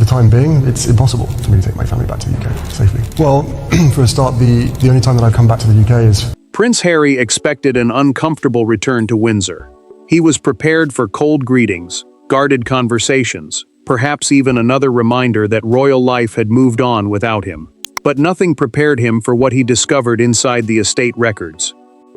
time being, it's impossible for me to take my family back to the UK safely. Well, for a start, the only time that I've come back to the UK is... Prince Harry expected an uncomfortable return to Windsor. He was prepared for cold greetings, guarded conversations, perhaps even another reminder that royal life had moved on without him. But nothing prepared him for what he discovered inside the estate records.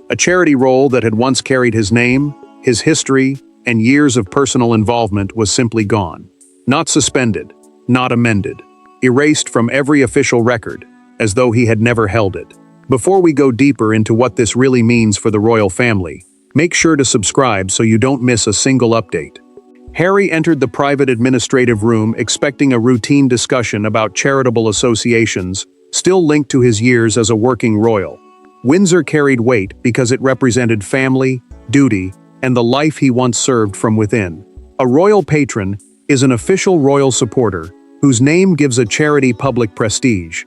A charity role that had once carried his name, his history, and years of personal involvement was simply gone. Not suspended, not amended, erased from every official record, as though he had never held it. Before we go deeper into what this really means for the royal family, make sure to subscribe so you don't miss a single update. Harry entered the private administrative room expecting a routine discussion about charitable associations, still linked to his years as a working royal. Windsor carried weight because it represented family, duty, and the life he once served from within. A royal patron is an official royal supporter whose name gives a charity public prestige.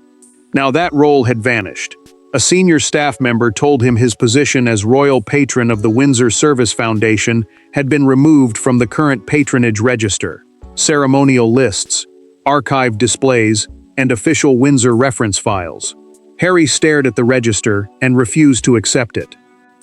Now that role had vanished. A senior staff member told him his position as royal patron of the Windsor Service Foundation had been removed from the current patronage register, ceremonial lists, archived displays, and official Windsor reference files. Harry stared at the register and refused to accept it.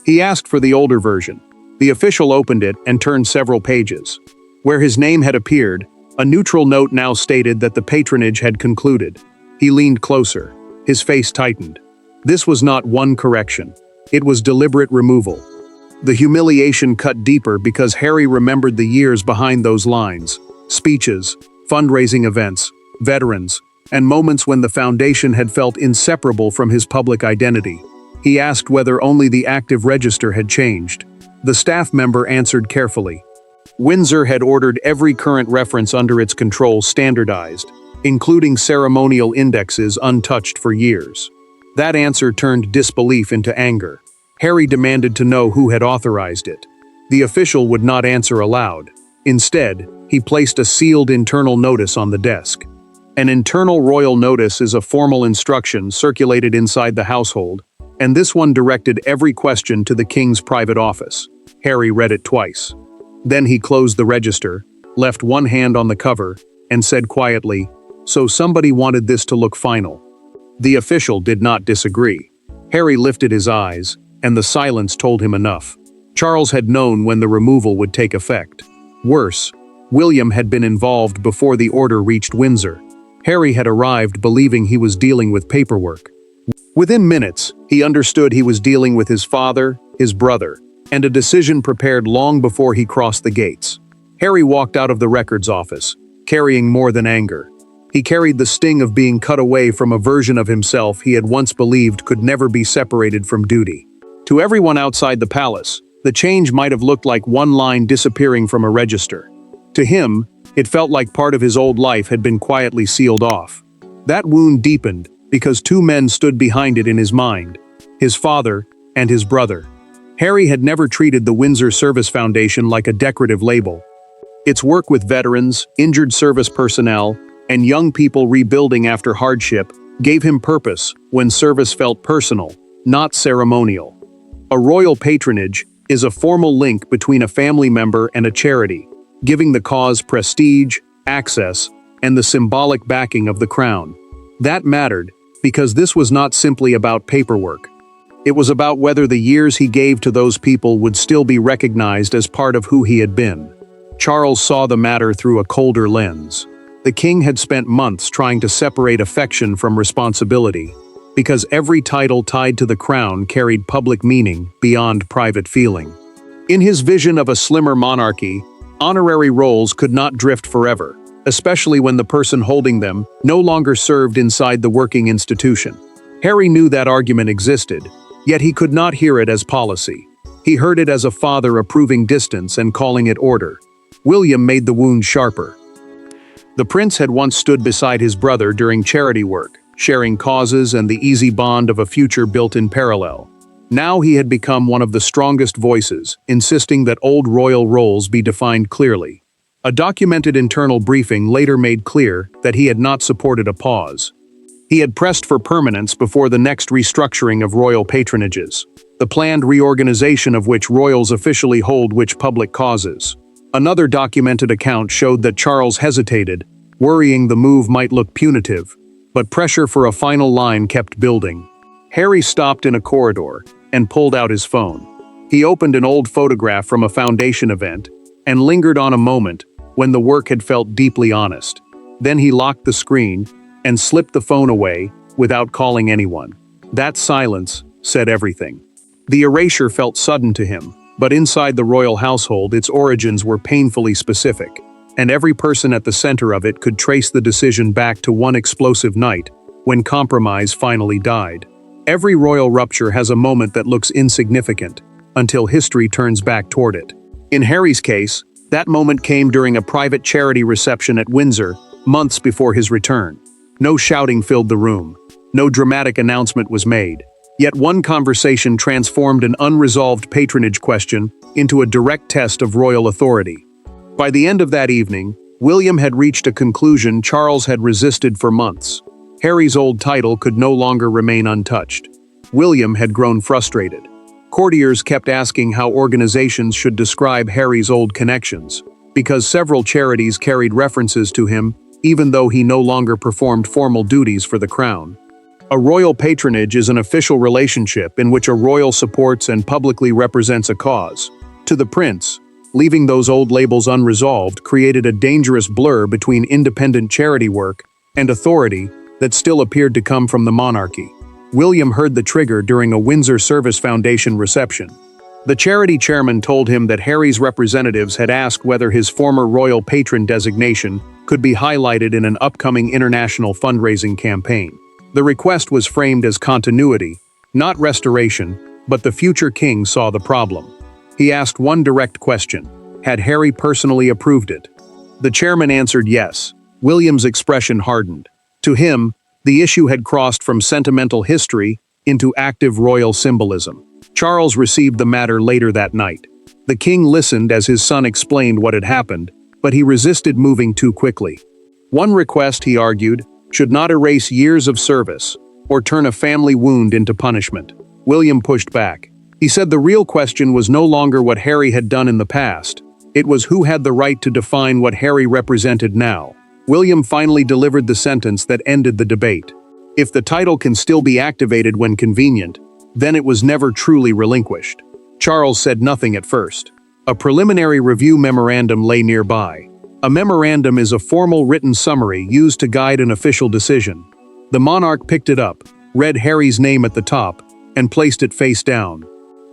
He asked for the older version. The official opened it and turned several pages. Where his name had appeared, a neutral note now stated that the patronage had concluded. He leaned closer. His face tightened. This was not one correction. It was deliberate removal. The humiliation cut deeper because Harry remembered the years behind those lines. Speeches, fundraising events, veterans, and moments when the foundation had felt inseparable from his public identity. He asked whether only the active register had changed. The staff member answered carefully. Windsor had ordered every current reference under its control standardized, including ceremonial indexes untouched for years. That answer turned disbelief into anger. Harry demanded to know who had authorized it. The official would not answer aloud. Instead, he placed a sealed internal notice on the desk. An internal royal notice is a formal instruction circulated inside the household, and this one directed every question to the king's private office. Harry read it twice. Then he closed the register, left one hand on the cover, and said quietly, "So somebody wanted this to look final." The official did not disagree. Harry lifted his eyes, and the silence told him enough. Charles had known when the removal would take effect. Worse, William had been involved before the order reached Windsor. Harry had arrived believing he was dealing with paperwork. Within minutes, he understood he was dealing with his father, his brother, and a decision prepared long before he crossed the gates. Harry walked out of the records office, carrying more than anger. He carried the sting of being cut away from a version of himself he had once believed could never be separated from duty. To everyone outside the palace, the change might have looked like one line disappearing from a register. To him, it felt like part of his old life had been quietly sealed off. That wound deepened because two men stood behind it in his mind, his father and his brother. Harry had never treated the Windsor Service Foundation like a decorative label. Its work with veterans, injured service personnel, and young people rebuilding after hardship gave him purpose when service felt personal, not ceremonial. A royal patronage is a formal link between a family member and a charity, giving the cause prestige, access, and the symbolic backing of the crown. That mattered because this was not simply about paperwork. It was about whether the years he gave to those people would still be recognized as part of who he had been. Charles saw the matter through a colder lens. The king had spent months trying to separate affection from responsibility, because every title tied to the crown carried public meaning beyond private feeling. In his vision of a slimmer monarchy, honorary roles could not drift forever, especially when the person holding them no longer served inside the working institution. Harry knew that argument existed, yet he could not hear it as policy. He heard it as a father approving distance and calling it order. William made the wound sharper. The prince had once stood beside his brother during charity work, sharing causes and the easy bond of a future built in parallel. Now he had become one of the strongest voices, insisting that old royal roles be defined clearly. A documented internal briefing later made clear that he had not supported a pause. He had pressed for permanence before the next restructuring of royal patronages, the planned reorganization of which royals officially hold which public causes. Another documented account showed that Charles hesitated, worrying the move might look punitive, but pressure for a final line kept building. Harry stopped in a corridor and pulled out his phone. He opened an old photograph from a foundation event and lingered on a moment when the work had felt deeply honest. Then he locked the screen and slipped the phone away without calling anyone. That silence said everything. The erasure felt sudden to him, but inside the royal household its origins were painfully specific, and every person at the center of it could trace the decision back to one explosive night when compromise finally died. Every royal rupture has a moment that looks insignificant until history turns back toward it. In Harry's case, that moment came during a private charity reception at Windsor, months before his return. No shouting filled the room. No dramatic announcement was made. Yet one conversation transformed an unresolved patronage question into a direct test of royal authority. By the end of that evening, William had reached a conclusion Charles had resisted for months. Harry's old title could no longer remain untouched. William had grown frustrated. Courtiers kept asking how organizations should describe Harry's old connections, because several charities carried references to him, even though he no longer performed formal duties for the crown. A royal patronage is an official relationship in which a royal supports and publicly represents a cause. To the prince, leaving those old labels unresolved created a dangerous blur between independent charity work and authority that still appeared to come from the monarchy. William heard the trigger during a Windsor Service Foundation reception. The charity chairman told him that Harry's representatives had asked whether his former royal patron designation could be highlighted in an upcoming international fundraising campaign. The request was framed as continuity, not restoration, but the future king saw the problem. He asked one direct question: had Harry personally approved it? The chairman answered yes. William's expression hardened. To him, the issue had crossed from sentimental history into active royal symbolism. Charles received the matter later that night. The king listened as his son explained what had happened, but he resisted moving too quickly. One request, he argued, should not erase years of service or turn a family wound into punishment. William pushed back. He said the real question was no longer what Harry had done in the past. It was who had the right to define what Harry represented now. William finally delivered the sentence that ended the debate. If the title can still be activated when convenient, then it was never truly relinquished. Charles said nothing at first. A preliminary review memorandum lay nearby. A memorandum is a formal written summary used to guide an official decision. The monarch picked it up, read Harry's name at the top, and placed it face down.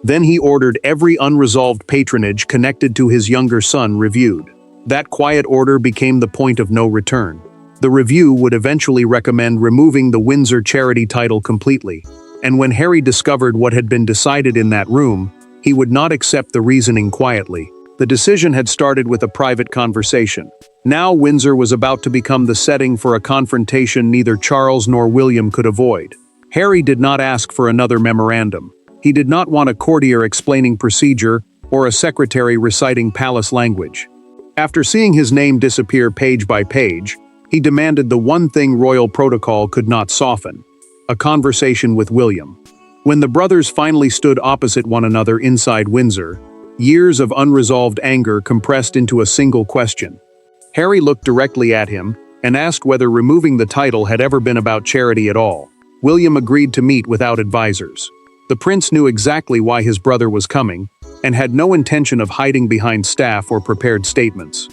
Then he ordered every unresolved patronage connected to his younger son reviewed. That quiet order became the point of no return. The review would eventually recommend removing the Windsor charity title completely, and when Harry discovered what had been decided in that room, he would not accept the reasoning quietly. The decision had started with a private conversation. Now Windsor was about to become the setting for a confrontation neither Charles nor William could avoid. Harry did not ask for another memorandum. He did not want a courtier explaining procedure or a secretary reciting palace language. After seeing his name disappear page by page, he demanded the one thing royal protocol could not soften: a conversation with William. When the brothers finally stood opposite one another inside Windsor, years of unresolved anger compressed into a single question. Harry looked directly at him and asked whether removing the title had ever been about charity at all. William agreed to meet without advisors. The prince knew exactly why his brother was coming and had no intention of hiding behind staff or prepared statements.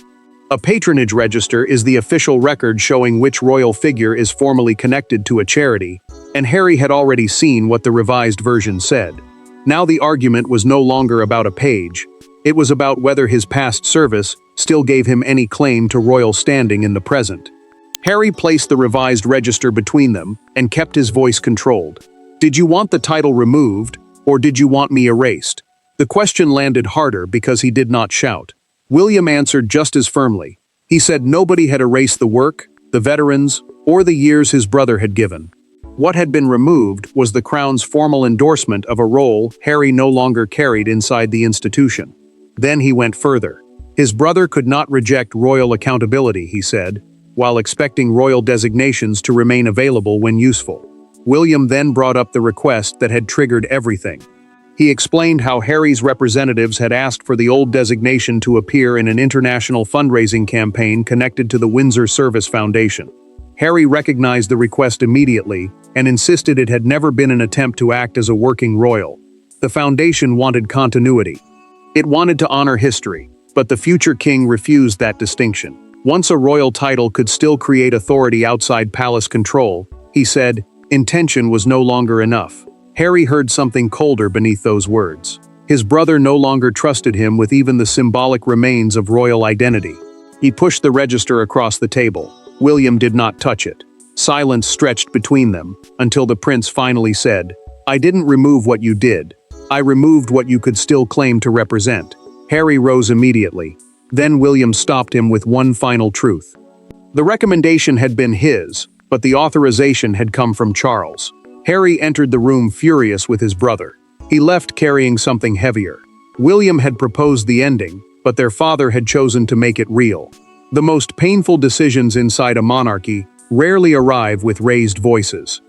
A patronage register is the official record showing which royal figure is formally connected to a charity, and Harry had already seen what the revised version said. Now the argument was no longer about a page. It was about whether his past service still gave him any claim to royal standing in the present. Harry placed the revised register between them and kept his voice controlled. "Did you want the title removed, or did you want me erased?" The question landed harder because he did not shout. William answered just as firmly. He said nobody had erased the work, the veterans, or the years his brother had given. What had been removed was the Crown's formal endorsement of a role Harry no longer carried inside the institution. Then he went further. His brother could not reject royal accountability, he said, while expecting royal designations to remain available when useful. William then brought up the request that had triggered everything. He explained how Harry's representatives had asked for the old designation to appear in an international fundraising campaign connected to the Windsor Service Foundation. Harry recognized the request immediately and insisted it had never been an attempt to act as a working royal. The foundation wanted continuity. It wanted to honor history, but the future king refused that distinction. Once a royal title could still create authority outside palace control, he said, intention was no longer enough. Harry heard something colder beneath those words. His brother no longer trusted him with even the symbolic remains of royal identity. He pushed the register across the table. William did not touch it. Silence stretched between them, until the prince finally said, "I didn't remove what you did. I removed what you could still claim to represent." Harry rose immediately. Then William stopped him with one final truth. The recommendation had been his, but the authorization had come from Charles. Harry entered the room furious with his brother. He left carrying something heavier. William had proposed the ending, but their father had chosen to make it real. The most painful decisions inside a monarchy rarely arrive with raised voices.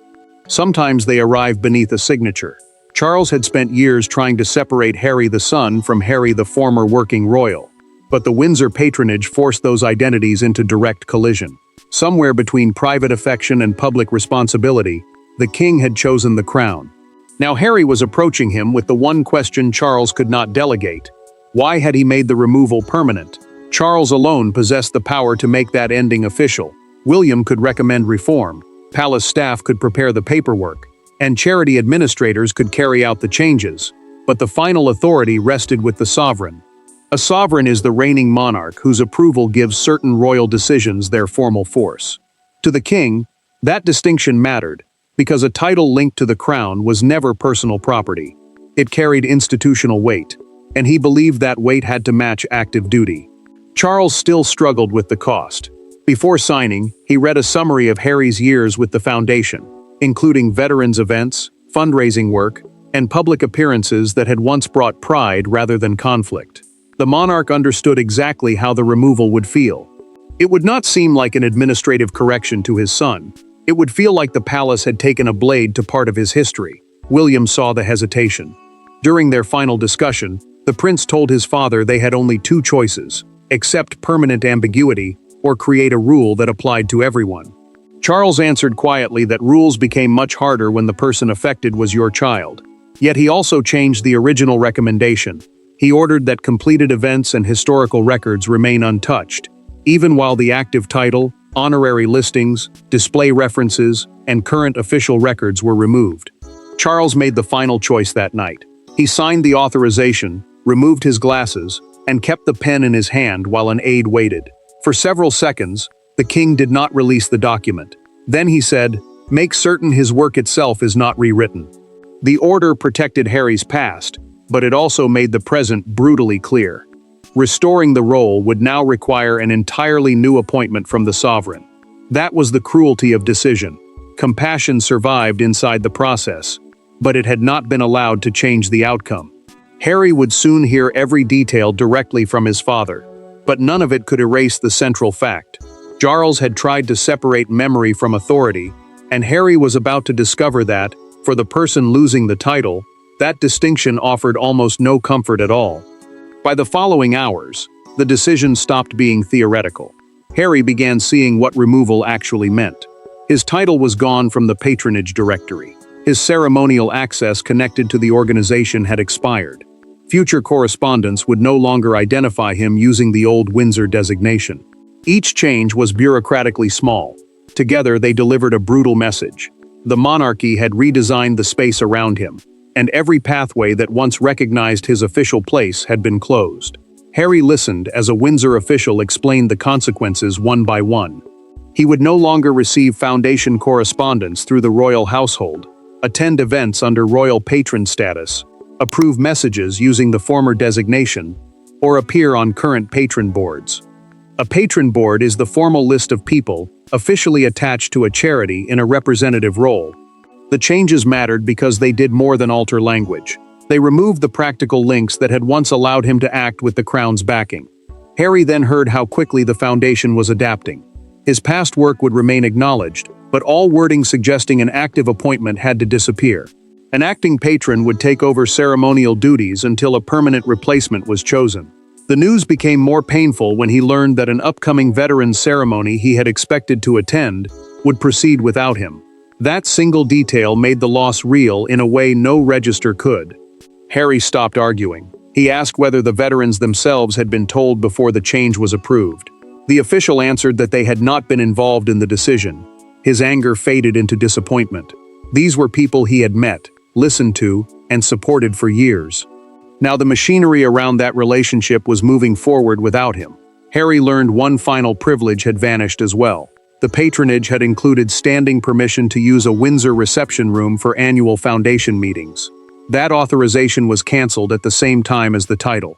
Sometimes they arrive beneath a signature. Charles had spent years trying to separate Harry the son from Harry the former working royal. But the Windsor patronage forced those identities into direct collision. Somewhere between private affection and public responsibility, the king had chosen the crown. Now Harry was approaching him with the one question Charles could not delegate. Why had he made the removal permanent? Charles alone possessed the power to make that ending official. William could recommend reform, palace staff could prepare the paperwork, and charity administrators could carry out the changes. But the final authority rested with the sovereign. A sovereign is the reigning monarch whose approval gives certain royal decisions their formal force. To the king, that distinction mattered, because a title linked to the crown was never personal property. It carried institutional weight, and he believed that weight had to match active duty. Charles still struggled with the cost. Before signing, he read a summary of Harry's years with the foundation, including veterans events, fundraising work, and public appearances that had once brought pride rather than conflict. The monarch understood exactly how the removal would feel. It would not seem like an administrative correction to his son. It would feel like the palace had taken a blade to part of his history. William saw the hesitation. During their final discussion, the prince told his father they had only two choices: accept permanent ambiguity or create a rule that applied to everyone. Charles answered quietly that rules became much harder when the person affected was your child. Yet he also changed the original recommendation. He ordered that completed events and historical records remain untouched, even while the active title, honorary listings, display references, and current official records were removed. Charles made the final choice that night. He signed the authorization, removed his glasses, and kept the pen in his hand while an aide waited. For several seconds, the king did not release the document. Then he said, "Make certain his work itself is not rewritten." The order protected Harry's past, but it also made the present brutally clear. Restoring the role would now require an entirely new appointment from the sovereign. That was the cruelty of decision. Compassion survived inside the process, but it had not been allowed to change the outcome. Harry would soon hear every detail directly from his father, but none of it could erase the central fact. Charles had tried to separate memory from authority, and Harry was about to discover that, for the person losing the title, that distinction offered almost no comfort at all. By the following hours, the decision stopped being theoretical. Harry began seeing what removal actually meant. His title was gone from the patronage directory. His ceremonial access connected to the organization had expired. Future correspondence would no longer identify him using the old Windsor designation. Each change was bureaucratically small. Together they delivered a brutal message. The monarchy had redesigned the space around him, and every pathway that once recognized his official place had been closed. Harry listened as a Windsor official explained the consequences one by one. He would no longer receive foundation correspondence through the royal household, attend events under royal patron status, approve messages using the former designation, or appear on current patron boards. A patron board is the formal list of people officially attached to a charity in a representative role. The changes mattered because they did more than alter language. They removed the practical links that had once allowed him to act with the crown's backing. Harry then heard how quickly the foundation was adapting. His past work would remain acknowledged, but all wording suggesting an active appointment had to disappear. An acting patron would take over ceremonial duties until a permanent replacement was chosen. The news became more painful when he learned that an upcoming veterans ceremony he had expected to attend would proceed without him. That single detail made the loss real in a way no register could. Harry stopped arguing. He asked whether the veterans themselves had been told before the change was approved. The official answered that they had not been involved in the decision. His anger faded into disappointment. These were people he had met, listened to, and supported for years. Now the machinery around that relationship was moving forward without him. Harry learned one final privilege had vanished as well. The patronage had included standing permission to use a Windsor reception room for annual foundation meetings. That authorization was cancelled at the same time as the title.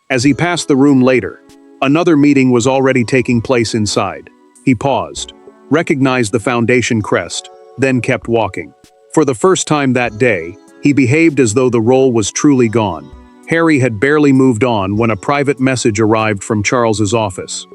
As he passed the room later, another meeting was already taking place inside. He paused, recognized the foundation crest, then kept walking. For the first time that day, he behaved as though the role was truly gone. Harry had barely moved on when a private message arrived from Charles's office.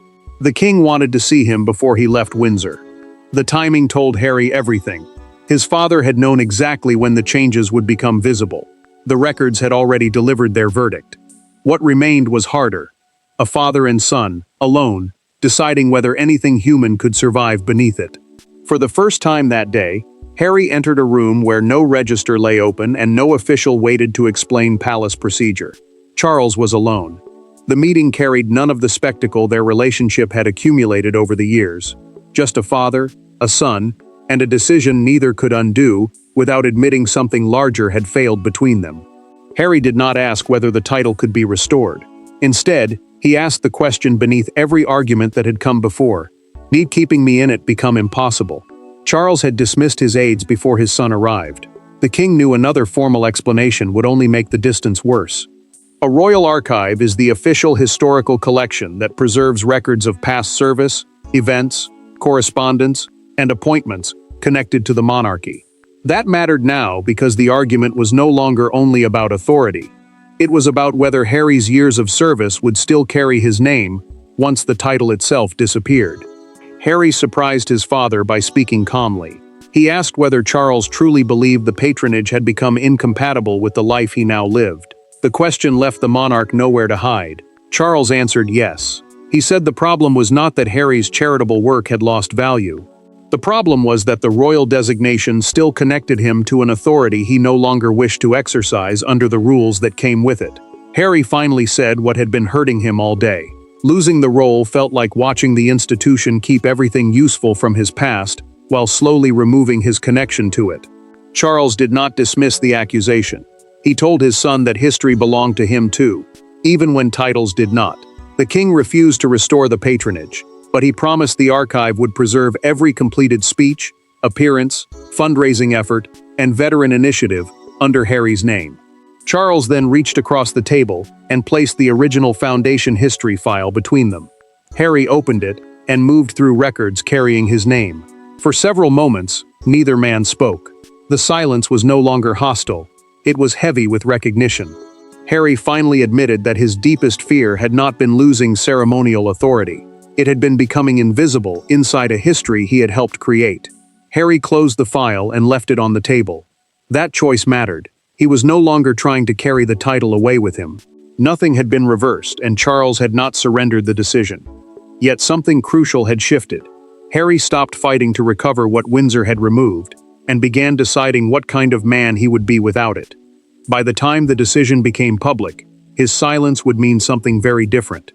The king wanted to see him before he left Windsor. The timing told Harry everything. His father had known exactly when the changes would become visible. The records had already delivered their verdict. What remained was harder. A father and son, alone, deciding whether anything human could survive beneath it. For the first time that day, Harry entered a room where no register lay open and no official waited to explain palace procedure. Charles was alone. The meeting carried none of the spectacle their relationship had accumulated over the years. Just a father, a son, and a decision neither could undo without admitting something larger had failed between them. Harry did not ask whether the title could be restored. Instead, he asked the question beneath every argument that had come before. Need keeping me in it become impossible? Charles had dismissed his aides before his son arrived. The king knew another formal explanation would only make the distance worse. A royal archive is the official historical collection that preserves records of past service, events, correspondence, and appointments connected to the monarchy. That mattered now because the argument was no longer only about authority. It was about whether Harry's years of service would still carry his name once the title itself disappeared. Harry surprised his father by speaking calmly. He asked whether Charles truly believed the patronage had become incompatible with the life he now lived. The question left the monarch nowhere to hide. Charles answered yes. He said the problem was not that Harry's charitable work had lost value. The problem was that the royal designation still connected him to an authority he no longer wished to exercise under the rules that came with it. Harry finally said what had been hurting him all day. Losing the role felt like watching the institution keep everything useful from his past while slowly removing his connection to it. Charles did not dismiss the accusation. He told his son that history belonged to him too, even when titles did not. The king refused to restore the patronage, but he promised the archive would preserve every completed speech, appearance, fundraising effort, and veteran initiative under Harry's name. Charles then reached across the table and placed the original Foundation history file between them. Harry opened it and moved through records carrying his name. For several moments, neither man spoke. The silence was no longer hostile. It was heavy with recognition. Harry finally admitted that his deepest fear had not been losing ceremonial authority. It had been becoming invisible inside a history he had helped create. Harry closed the file and left it on the table. That choice mattered. He was no longer trying to carry the title away with him. Nothing had been reversed, and Charles had not surrendered the decision. Yet something crucial had shifted. Harry stopped fighting to recover what Windsor had removed, and began deciding what kind of man he would be without it. By the time the decision became public, his silence would mean something very different.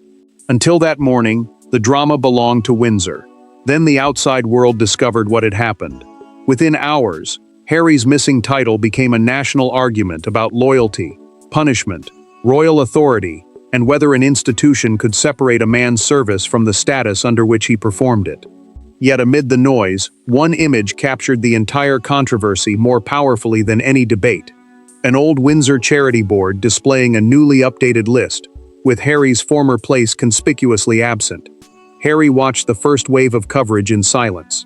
Until that morning, the drama belonged to Windsor. Then the outside world discovered what had happened. Within hours, Harry's missing title became a national argument about loyalty, punishment, royal authority, and whether an institution could separate a man's service from the status under which he performed it. Yet amid the noise, one image captured the entire controversy more powerfully than any debate. An old Windsor charity board displaying a newly updated list, with Harry's former place conspicuously absent. Harry watched the first wave of coverage in silence.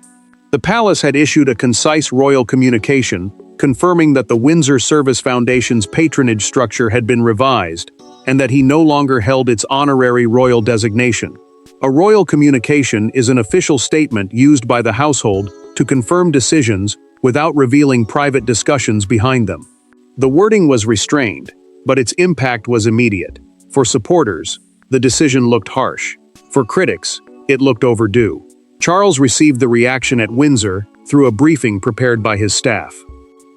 The palace had issued a concise royal communication, confirming that the Windsor Service Foundation's patronage structure had been revised, and that he no longer held its honorary royal designation. A royal communication is an official statement used by the household to confirm decisions without revealing private discussions behind them. The wording was restrained, but its impact was immediate. For supporters, the decision looked harsh. For critics, it looked overdue. Charles received the reaction at Windsor through a briefing prepared by his staff.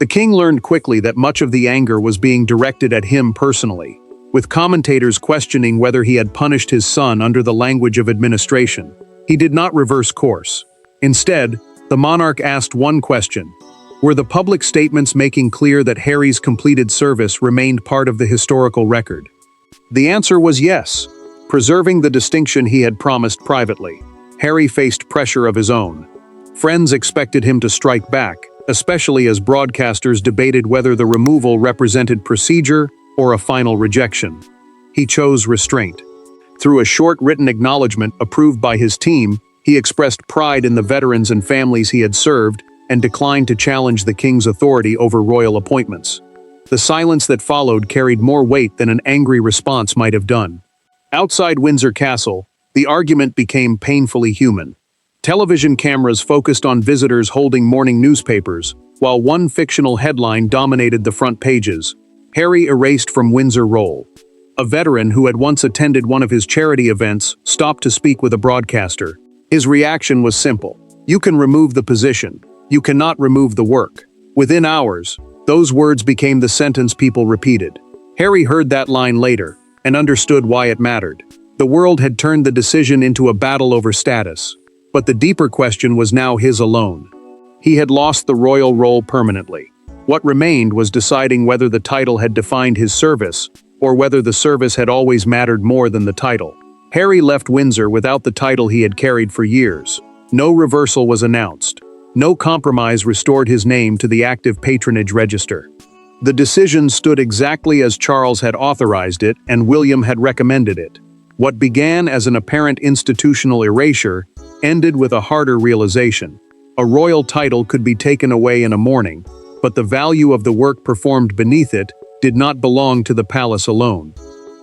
The king learned quickly that much of the anger was being directed at him personally, with commentators questioning whether he had punished his son under the language of administration. He did not reverse course. Instead, the monarch asked one question: were the public statements making clear that Harry's completed service remained part of the historical record? The answer was yes, preserving the distinction he had promised privately. Harry faced pressure of his own. Friends expected him to strike back, especially as broadcasters debated whether the removal represented procedure or a final rejection. He chose restraint. Through a short written acknowledgement approved by his team, he expressed pride in the veterans and families he had served and declined to challenge the king's authority over royal appointments. The silence that followed carried more weight than an angry response might have done. Outside Windsor Castle, the argument became painfully human. Television cameras focused on visitors holding morning newspapers, while one fictional headline dominated the front pages: Harry erased from Windsor roll. A veteran who had once attended one of his charity events stopped to speak with a broadcaster. His reaction was simple: you can remove the position, you cannot remove the work. Within hours, those words became the sentence people repeated. Harry heard that line later and understood why it mattered. The world had turned the decision into a battle over status, but the deeper question was now his alone. He had lost the royal role permanently. What remained was deciding whether the title had defined his service, or whether the service had always mattered more than the title. Harry left Windsor without the title he had carried for years. No reversal was announced. No compromise restored his name to the active patronage register. The decision stood exactly as Charles had authorized it and William had recommended it. What began as an apparent institutional erasure ended with a harder realization. A royal title could be taken away in a morning, but the value of the work performed beneath it did not belong to the palace alone.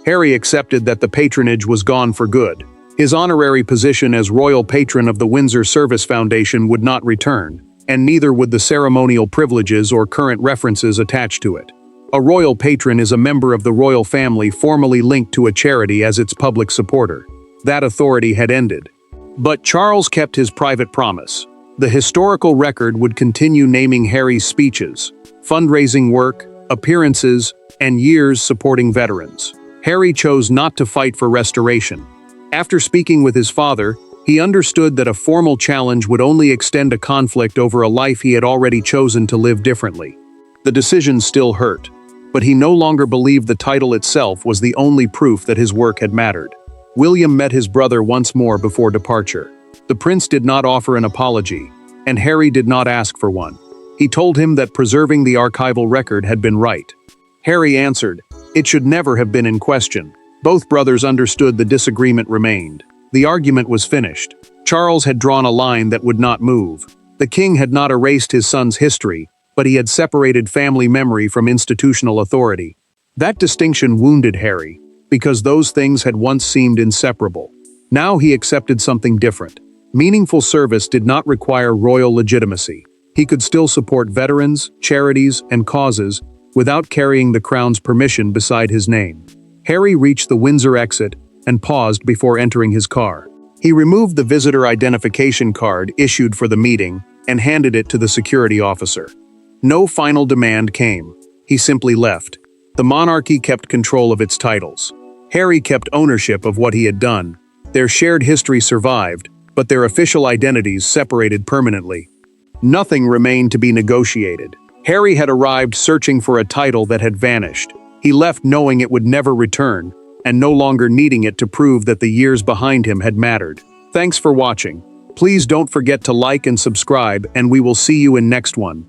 Harry accepted that the patronage was gone for good. His honorary position as royal patron of the Windsor Service Foundation would not return, and neither would the ceremonial privileges or current references attached to it. A royal patron is a member of the royal family formally linked to a charity as its public supporter. That authority had ended. But Charles kept his private promise. The historical record would continue naming Harry's speeches, fundraising work, appearances, and years supporting veterans. Harry chose not to fight for restoration. After speaking with his father, he understood that a formal challenge would only extend a conflict over a life he had already chosen to live differently. The decision still hurt, but he no longer believed the title itself was the only proof that his work had mattered. William met his brother once more before departure. The prince did not offer an apology, and Harry did not ask for one. He told him that preserving the archival record had been right. Harry answered, it should never have been in question. Both brothers understood the disagreement remained. The argument was finished. Charles had drawn a line that would not move. The king had not erased his son's history, but he had separated family memory from institutional authority. That distinction wounded Harry, because those things had once seemed inseparable. Now he accepted something different. Meaningful service did not require royal legitimacy. He could still support veterans, charities, and causes without carrying the crown's permission beside his name. Harry reached the Windsor exit and paused before entering his car. He removed the visitor identification card issued for the meeting and handed it to the security officer. No final demand came. He simply left. The monarchy kept control of its titles. Harry kept ownership of what he had done. Their shared history survived, but their official identities separated permanently. Nothing remained to be negotiated. Harry had arrived searching for a title that had vanished. He left knowing it would never return, and no longer needing it to prove that the years behind him had mattered. Thanks for watching. Please don't forget to like and subscribe, and we will see you in next one.